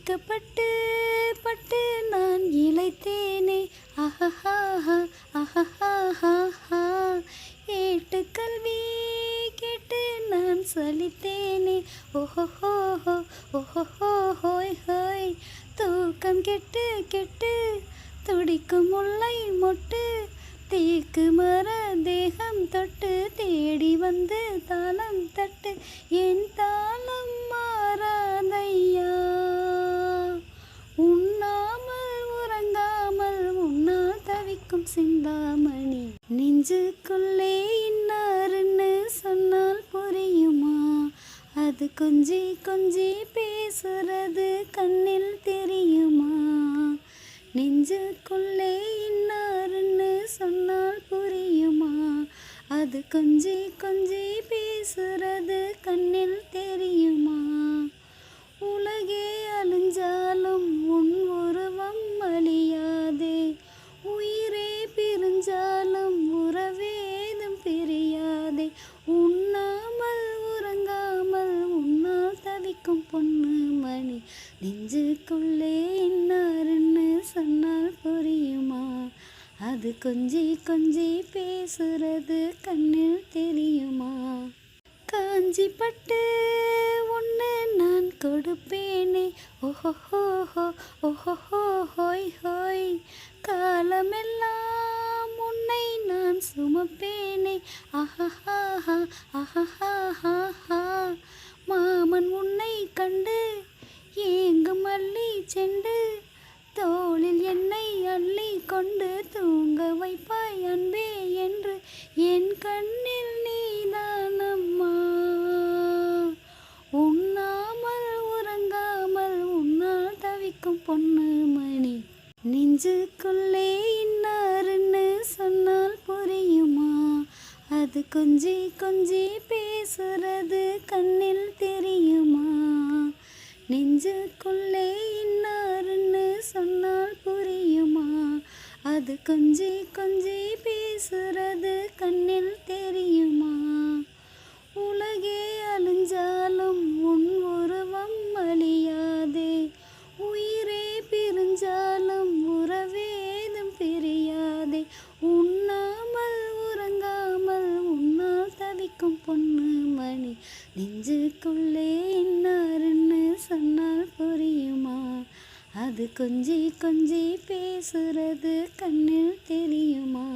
இழுக்கப்பட்டு பட்டு நான் இளைத்தேனே. அஹஹாஹா அஹஹாஹா. ஏட்டுக்கல்வி கேட்டு நான் சலித்தேனே. ஓஹோஹோ ஓஹோஹோ ஹோய் ஹோய். தூக்கம் கெட்டு கெட்டு துடிக்கும் முல்லை மொட்டு. தேக்கு மர தேகம் தொட்டு தேடி வந்து தாளம் தட்டு. என் தாளம் மாறாதையா. உண்ணாமல் உறங்காமல் உன்னால் தவிக்கும் சிந்தாமணி. நெஞ்சுக்குள்ளே இன்னாருன்னு சொன்னால் புரியுமா? அது கொஞ்சி கொஞ்சி பேசுறது கண்ணில் தெரியுமா? நெஞ்சுக்குள்ளே இன்னாருன்னு சொன்னால் புரியுமா? அது கொஞ்சி கொஞ்சி பேசுறது கண்ணில் தெரியுமா? உலகே அழிஞ்சாலும் உன் உருவம் அழியாதே. உயிரே பிரிஞ்சாலும் உறவேதும் பிரியாதே. உண்ணாமல் உறங்காமல் உன்னால் தவிக்கும் பொண்ணு மணி. நெஞ்சுக்குள்ளே இன்னாருன்னு சொன்னால் புரியுமா? அது கொஞ்சி கொஞ்சி பேசுறது கண்ணில் தெரியுமா? காஞ்சி பட்டு ஒன்று நான் கொடுப்பேனே. ஓஹோஹோ ஓஹோஹோ ஹோய் ஹோய். காலமெல்லாம் உன்னை நான் சுமப்பேனே. அஹஹாஹா அஹஹாஹா. மாமன் உன்னை கண்டு ஏங்கும் அள்ளி செண்டு. தோளில் என்னை அள்ளி கொண்டு தூங்க வைப்பாய் அன்பே என்று. என் கண்ணில் நீதானம்மா. உண்ணாமல் உறங்காமல் உன்னால் தவிக்கும் பொண்ணு மணி. நெஞ்சுக்குள்ளே இன்னாருன்னு சொன்னால் புரியுமா? அது கொஞ்சி கொஞ்சி பேசுறது கண்ணில் தெரியுமா? நெஞ்சுக்குள்ளே இன்னாருன்னு சொன்னால் புரியுமா? அது கொஞ்சி கொஞ்சி பேசுறது கண்ணில் தெரியுமா? உலகே அழிஞ்சாலும் உன் உருவம் அழியாதே. உயிரே பிரிஞ்சாலும் உறவேதும் பிரியாதே. உண்ணாமல் உறங்காமல் உன்னால் தவிக்கும் பொண்ணு மணி. நெஞ்சுக்குள்ளே இன்னாருன்னு சொன்னால் புரியுமா? அது கொஞ்சி கொஞ்சி பேசுறது கண்ணில் தெரியுமா?